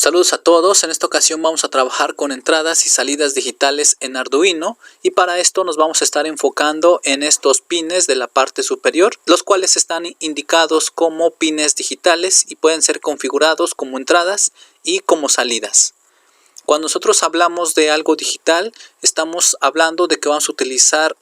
Saludos a todos, en esta ocasión vamos a trabajar con entradas y salidas digitales en Arduino y para esto nos vamos a estar enfocando en estos pines de la parte superior, los cuales están indicados como pines digitales y pueden ser configurados como entradas y como salidas. Cuando nosotros hablamos de algo digital, estamos hablando de que vamos a utilizar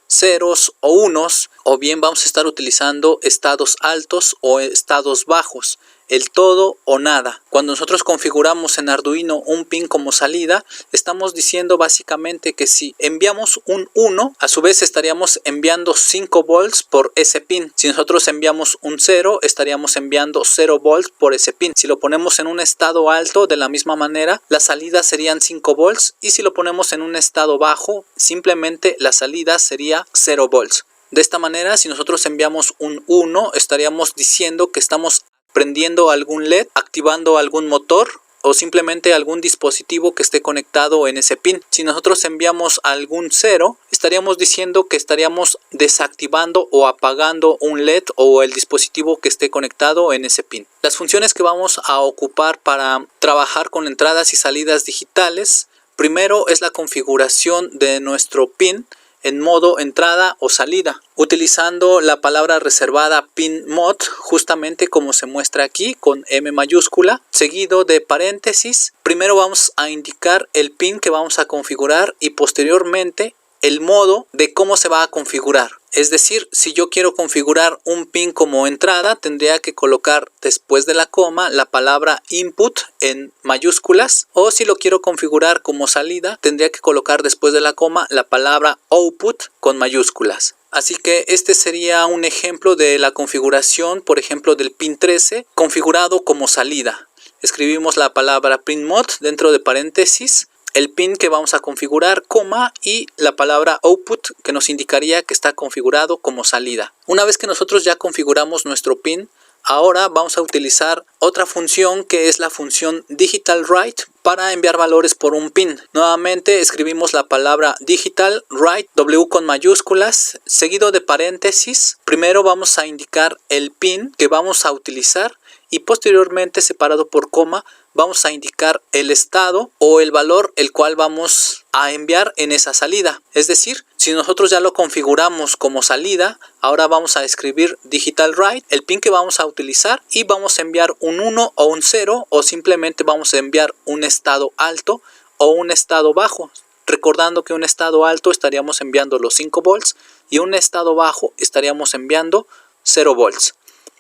ceros o unos, o bien vamos a estar utilizando estados altos o estados bajos, el todo o nada. Cuando nosotros configuramos en Arduino un pin como salida, estamos diciendo básicamente que si enviamos un 1, a su vez estaríamos enviando 5 volts por ese pin. Si nosotros enviamos un 0, estaríamos enviando 0 volts por ese pin. Si lo ponemos en un estado alto, de la misma manera, la salida serían 5 volts y si lo ponemos en un estado bajo, simplemente la salida sería 0 volts. De esta manera, si nosotros enviamos un 1, estaríamos diciendo que estamos prendiendo algún LED, activando algún motor o simplemente algún dispositivo que esté conectado en ese pin. Si nosotros enviamos algún 0, estaríamos diciendo que estaríamos desactivando o apagando un LED o el dispositivo que esté conectado en ese pin. Las funciones que vamos a ocupar para trabajar con entradas y salidas digitales, primero es la configuración de nuestro pin en modo entrada o salida, utilizando la palabra reservada pin mod, justamente como se muestra aquí con M mayúscula, seguido de paréntesis. Primero vamos a indicar el pin que vamos a configurar y posteriormente el modo de cómo se va a configurar. Es decir, si yo quiero configurar un pin como entrada, tendría que colocar después de la coma la palabra input en mayúsculas, o si lo quiero configurar como salida, tendría que colocar después de la coma la palabra output con mayúsculas. Así que este sería un ejemplo de la configuración, por ejemplo, del pin 13 configurado como salida. Escribimos la palabra pin mod dentro de paréntesis, el pin que vamos a configurar, coma, y la palabra output que nos indicaría que está configurado como salida. Una vez que nosotros ya configuramos nuestro pin, ahora vamos a utilizar otra función que es la función digital write para enviar valores por un pin. Nuevamente escribimos la palabra digital write, W con mayúsculas, seguido de paréntesis. Primero vamos a indicar el pin que vamos a utilizar y posteriormente, separado por coma, vamos a indicar el estado o el valor el cual vamos a enviar en esa salida. Es decir, si nosotros ya lo configuramos como salida, ahora vamos a escribir digital write, el pin que vamos a utilizar, y vamos a enviar un 1 o un 0 o simplemente vamos a enviar un estado alto o un estado bajo. Recordando que un estado alto estaríamos enviando los 5 volts y un estado bajo estaríamos enviando 0 volts.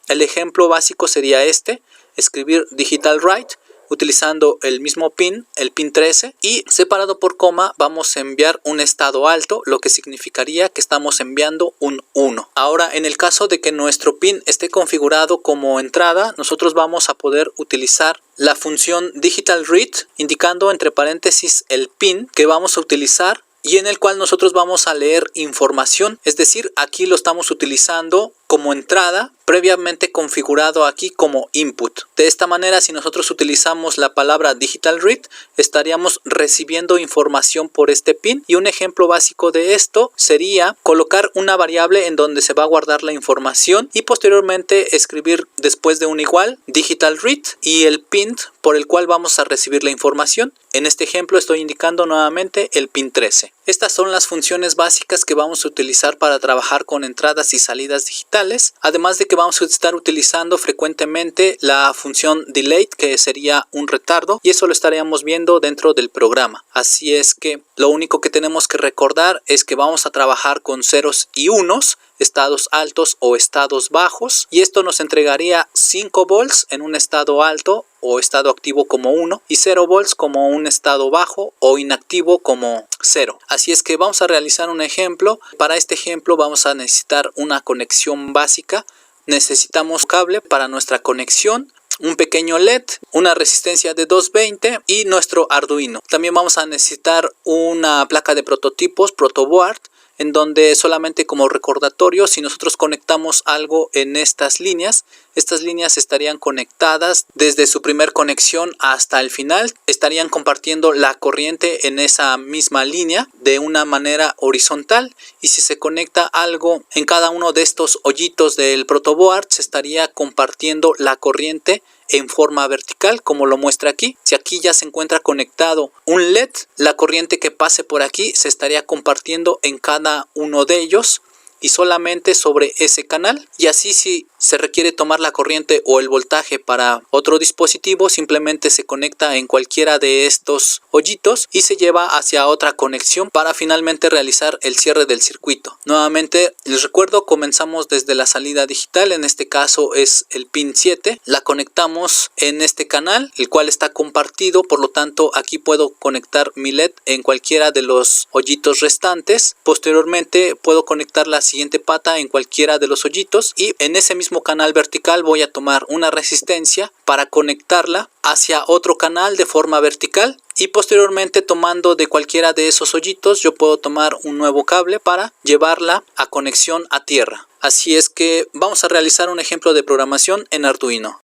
El ejemplo básico sería este: escribir digital write utilizando el mismo pin, el pin 13, y separado por coma vamos a enviar un estado alto, lo que significaría que estamos enviando un 1. Ahora, en el caso de que nuestro pin esté configurado como entrada, nosotros vamos a poder utilizar la función digital read, indicando entre paréntesis el pin que vamos a utilizar y en el cual nosotros vamos a leer información. Es decir, aquí lo estamos utilizando como entrada, previamente configurado aquí como input. De esta manera, si nosotros utilizamos la palabra digital read, estaríamos recibiendo información por este pin, y un ejemplo básico de esto sería colocar una variable en donde se va a guardar la información y posteriormente escribir después de un igual digital read y el pin por el cual vamos a recibir la información. En este ejemplo estoy indicando nuevamente el pin 13. Estas son las funciones básicas que vamos a utilizar para trabajar con entradas y salidas digitales, además de que vamos a estar utilizando frecuentemente la función delay, que sería un retardo, y eso lo estaríamos viendo dentro del programa. Así es que lo único que tenemos que recordar es que vamos a trabajar con ceros y unos, estados altos o estados bajos, y esto nos entregaría 5 volts en un estado alto o estado activo como 1 y 0 volts como un estado bajo o inactivo como 0. Así es que vamos a realizar un ejemplo. Para este ejemplo vamos a necesitar una conexión básica. Necesitamos cable para nuestra conexión, un pequeño LED, una resistencia de 220 y nuestro Arduino. También vamos a necesitar una placa de prototipos, protoboard, en donde solamente como recordatorio, si nosotros conectamos algo en estas líneas estarían conectadas desde su primer conexión hasta el final, estarían compartiendo la corriente en esa misma línea de una manera horizontal, y si se conecta algo en cada uno de estos hoyitos del protoboard, se estaría compartiendo la corriente en forma vertical, como lo muestra aquí. Si aquí ya se encuentra conectado un LED, la corriente que pase por aquí se estaría compartiendo en cada uno de ellos y solamente sobre ese canal. Y así, si se requiere tomar la corriente o el voltaje para otro dispositivo, simplemente se conecta en cualquiera de estos hoyitos y se lleva hacia otra conexión para finalmente realizar el cierre del circuito. Nuevamente les recuerdo, comenzamos desde la salida digital, en este caso es el pin 7, la conectamos en este canal, el cual está compartido, por lo tanto aquí puedo conectar mi LED en cualquiera de los hoyitos restantes. Posteriormente puedo conectar la siguiente pata en cualquiera de los hoyitos y en ese mismo canal vertical voy a tomar una resistencia para conectarla hacia otro canal de forma vertical, y posteriormente, tomando de cualquiera de esos hoyitos, yo puedo tomar un nuevo cable para llevarla a conexión a tierra. Así es que vamos a realizar un ejemplo de programación en Arduino.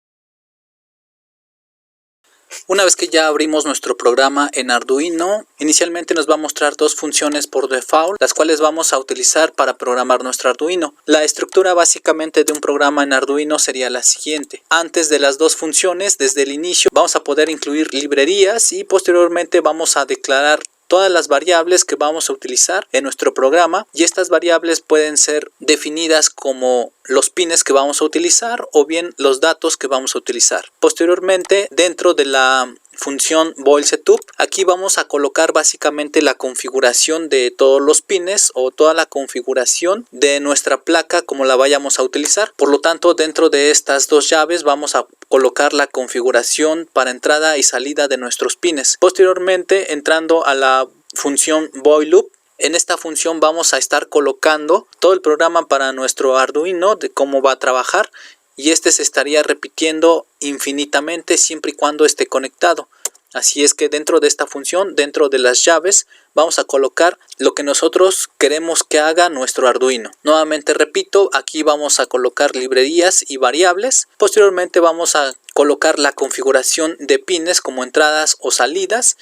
Una vez que ya abrimos nuestro programa en Arduino, inicialmente nos va a mostrar dos funciones por default, las cuales vamos a utilizar para programar nuestro Arduino. La estructura básicamente de un programa en Arduino sería la siguiente. Antes de las dos funciones, desde el inicio, vamos a poder incluir librerías y posteriormente vamos a declarar todas las variables que vamos a utilizar en nuestro programa, y estas variables pueden ser definidas como los pines que vamos a utilizar o bien los datos que vamos a utilizar. Posteriormente, dentro de la función boil setup, aquí vamos a colocar básicamente la configuración de todos los pines o toda la configuración de nuestra placa como la vayamos a utilizar. Por lo tanto, dentro de estas dos llaves vamos a colocar la configuración para entrada y salida de nuestros pines. Posteriormente, entrando a la función boil loop, en esta función vamos a estar colocando todo el programa para nuestro Arduino, de cómo va a trabajar, y este se estaría repitiendo infinitamente siempre y cuando esté conectado. Así es que dentro de esta función, dentro de las llaves, vamos a colocar lo que nosotros queremos que haga nuestro Arduino. Nuevamente repito, aquí vamos a colocar librerías y variables. Posteriormente vamos a colocar la configuración de pines como entradas o salidas.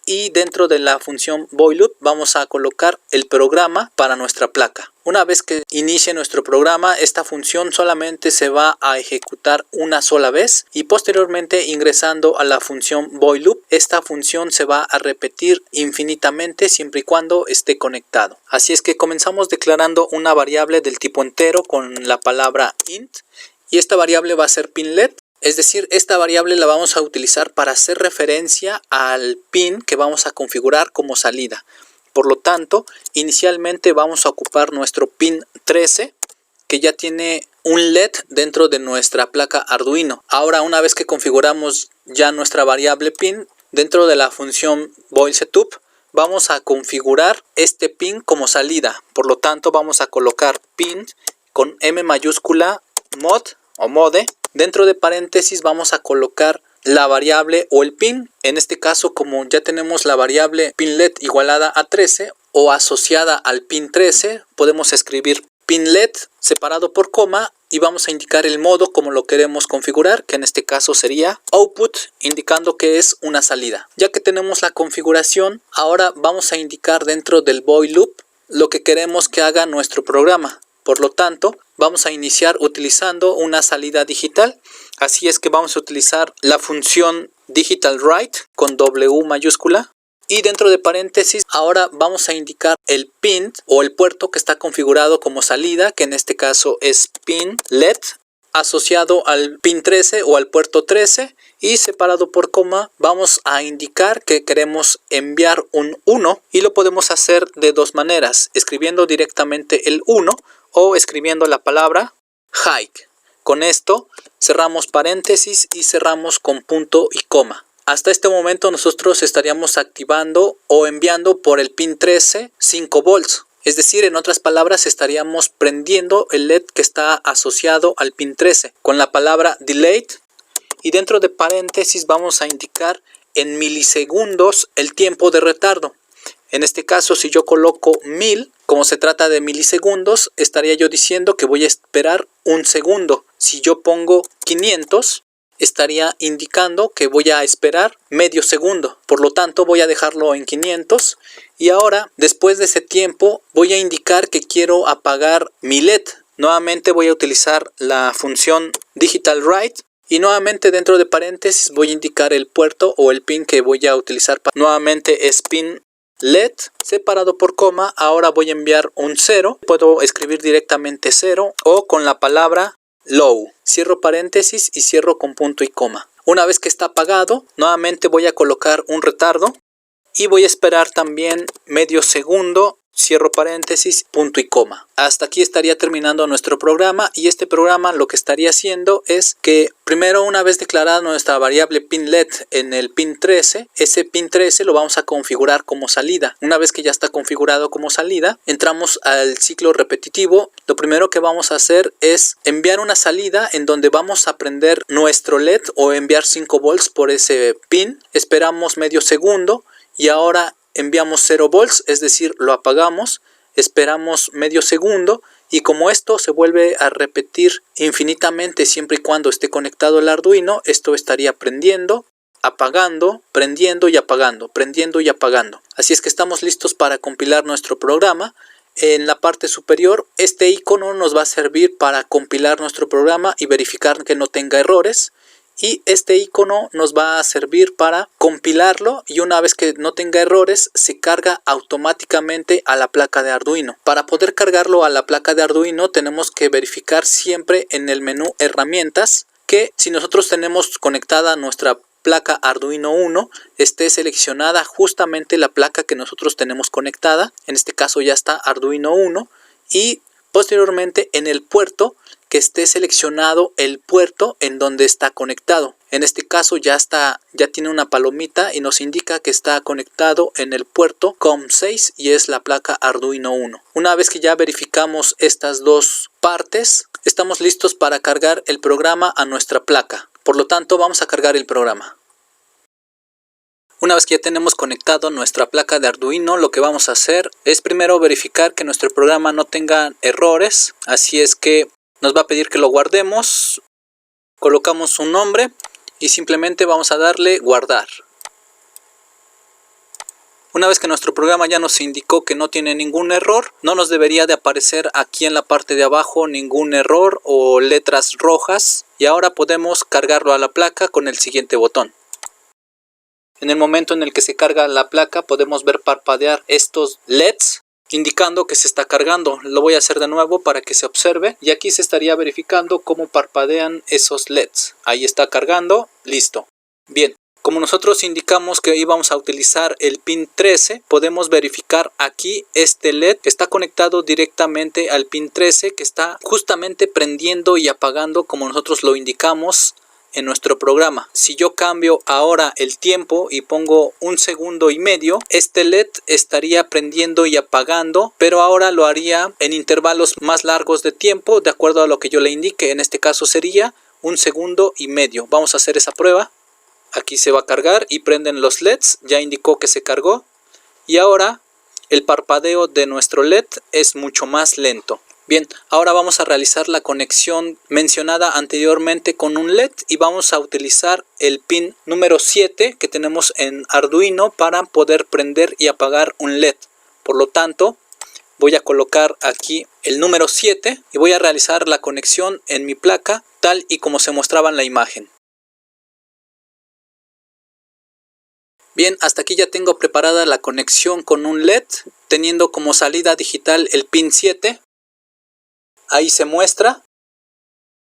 Y dentro de la función boil loop vamos a colocar el programa para nuestra placa. Una vez que inicie nuestro programa, esta función solamente se va a ejecutar una sola vez, y posteriormente, ingresando a la función boil loop, esta función se va a repetir infinitamente siempre y cuando esté conectado. Así es que comenzamos declarando una variable del tipo entero con la palabra int, y esta variable va a ser pinlet. Es decir, esta variable la vamos a utilizar para hacer referencia al pin que vamos a configurar como salida. Por lo tanto, inicialmente vamos a ocupar nuestro pin 13, que ya tiene un LED dentro de nuestra placa Arduino. Ahora, una vez que configuramos ya nuestra variable pin, dentro de la función boil setup, vamos a configurar este pin como salida. Por lo tanto, vamos a colocar pin con M mayúscula mod o mode. Dentro de paréntesis vamos a colocar la variable o el pin. En este caso, como ya tenemos la variable pinlet igualada a 13 o asociada al pin 13, podemos escribir pinlet separado por coma y vamos a indicar el modo como lo queremos configurar, que en este caso sería output, indicando que es una salida. Ya que tenemos la configuración, ahora vamos a indicar dentro del boil loop lo que queremos que haga nuestro programa. Por lo tanto, vamos a iniciar utilizando una salida digital. Así es que vamos a utilizar la función digital write con W mayúscula. Y dentro de paréntesis, ahora vamos a indicar el pin o el puerto que está configurado como salida, que en este caso es pin LED, asociado al pin 13 o al puerto 13. Y separado por coma vamos a indicar que queremos enviar un 1, y lo podemos hacer de dos maneras, escribiendo directamente el 1 o escribiendo la palabra hike. Con esto cerramos paréntesis y cerramos con punto y coma. Hasta este momento nosotros estaríamos activando o enviando por el pin 13 5 volts. Es decir, en otras palabras, estaríamos prendiendo el LED que está asociado al pin 13 con la palabra delayed. Y dentro de paréntesis vamos a indicar en milisegundos el tiempo de retardo. En este caso, si yo coloco 1000, como se trata de milisegundos, estaría yo diciendo que voy a esperar un segundo. Si yo pongo 500, estaría indicando que voy a esperar medio segundo. Por lo tanto, voy a dejarlo en 500. Y ahora, después de ese tiempo, voy a indicar que quiero apagar mi LED. Nuevamente voy a utilizar la función digital write Y nuevamente dentro de paréntesis voy a indicar el puerto o el pin que voy a utilizar. Nuevamente es pin LED separado por coma. Ahora voy a enviar un 0. Puedo escribir directamente 0 o con la palabra low. Cierro paréntesis y cierro con punto y coma. Una vez que está apagado, nuevamente voy a colocar un retardo y voy a esperar también medio segundo. Cierro paréntesis, punto y coma. Hasta aquí estaría terminando nuestro programa, y este programa lo que estaría haciendo es que primero, una vez declarada nuestra variable pin LED en el pin 13, ese pin 13 lo vamos a configurar como salida. Una vez que ya está configurado como salida, entramos al ciclo repetitivo. Lo primero que vamos a hacer es enviar una salida en donde vamos a prender nuestro LED o enviar 5 volts por ese pin. Esperamos medio segundo y ahora enviamos 0 volts, es decir, lo apagamos, esperamos medio segundo, y como esto se vuelve a repetir infinitamente siempre y cuando esté conectado el Arduino, esto estaría prendiendo, apagando, prendiendo y apagando, prendiendo y apagando. Así es que estamos listos para compilar nuestro programa. En la parte superior, este icono nos va a servir para compilar nuestro programa y verificar que no tenga errores. Y este icono nos va a servir para compilarlo, y una vez que no tenga errores se carga automáticamente a la placa de Arduino. Para poder cargarlo a la placa de Arduino tenemos que verificar siempre en el menú herramientas que si nosotros tenemos conectada nuestra placa Arduino 1, esté seleccionada justamente la placa que nosotros tenemos conectada. En este caso ya está Arduino 1, y posteriormente en el puerto que esté seleccionado el puerto en donde está conectado. En este caso ya tiene una palomita y nos indica que está conectado en el puerto COM6 y es la placa Arduino 1. Una vez que ya verificamos estas dos partes, estamos listos para cargar el programa a nuestra placa. Por lo tanto, vamos a cargar el programa. Una vez que ya tenemos conectado nuestra placa de Arduino, lo que vamos a hacer es primero verificar que nuestro programa no tenga errores. Así es que nos va a pedir que lo guardemos, colocamos un nombre y simplemente vamos a darle guardar. Una vez que nuestro programa ya nos indicó que no tiene ningún error, no nos debería de aparecer aquí en la parte de abajo ningún error o letras rojas, y ahora podemos cargarlo a la placa con el siguiente botón. En el momento en el que se carga la placa podemos ver parpadear estos LEDs indicando que se está cargando. Lo voy a hacer de nuevo para que se observe, y aquí se estaría verificando cómo parpadean esos LEDs. Ahí está cargando, listo. Bien, como nosotros indicamos que íbamos a utilizar el pin 13, podemos verificar aquí este LED que está conectado directamente al pin 13, que está justamente prendiendo y apagando como nosotros lo indicamos en nuestro programa. Si yo cambio ahora el tiempo y pongo 1,5 segundos, este LED estaría prendiendo y apagando, pero ahora lo haría en intervalos más largos de tiempo de acuerdo a lo que yo le indique. En este caso sería 1,5 segundos. Vamos a hacer esa prueba. Aquí se va a cargar y prenden los LEDs, ya indicó que se cargó, y ahora el parpadeo de nuestro LED es mucho más lento. Bien, ahora vamos a realizar la conexión mencionada anteriormente con un LED y vamos a utilizar el pin número 7 que tenemos en Arduino para poder prender y apagar un LED. Por lo tanto, voy a colocar aquí el número 7 y voy a realizar la conexión en mi placa tal y como se mostraba en la imagen. Bien, hasta aquí ya tengo preparada la conexión con un LED, teniendo como salida digital el pin 7. Ahí se muestra.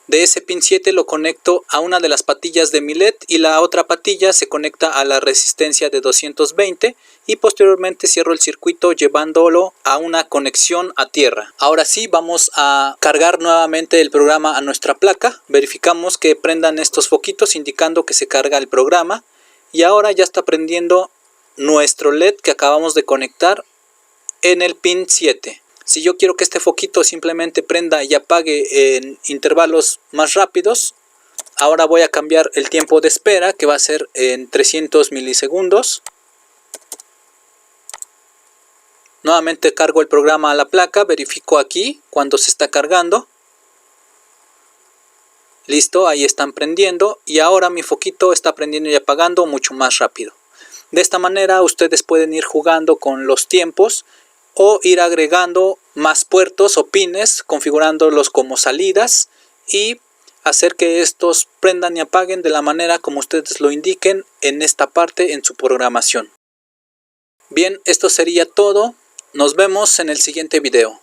De ese pin 7 lo conecto a una de las patillas de mi LED y la otra patilla se conecta a la resistencia de 220 y posteriormente cierro el circuito llevándolo a una conexión a tierra. Ahora sí, vamos a cargar nuevamente el programa a nuestra placa. Verificamos que prendan estos foquitos indicando que se carga el programa, y ahora ya está prendiendo nuestro LED que acabamos de conectar en el pin 7. Si yo quiero que este foquito simplemente prenda y apague en intervalos más rápidos, ahora voy a cambiar el tiempo de espera, que va a ser en 300 milisegundos. Nuevamente cargo el programa a la placa, verifico aquí cuando se está cargando. Listo, ahí están prendiendo y ahora mi foquito está prendiendo y apagando mucho más rápido. De esta manera ustedes pueden ir jugando con los tiempos o ir agregando más puertos o pines, configurándolos como salidas y hacer que estos prendan y apaguen de la manera como ustedes lo indiquen en esta parte en su programación. Bien, esto sería todo. Nos vemos en el siguiente video.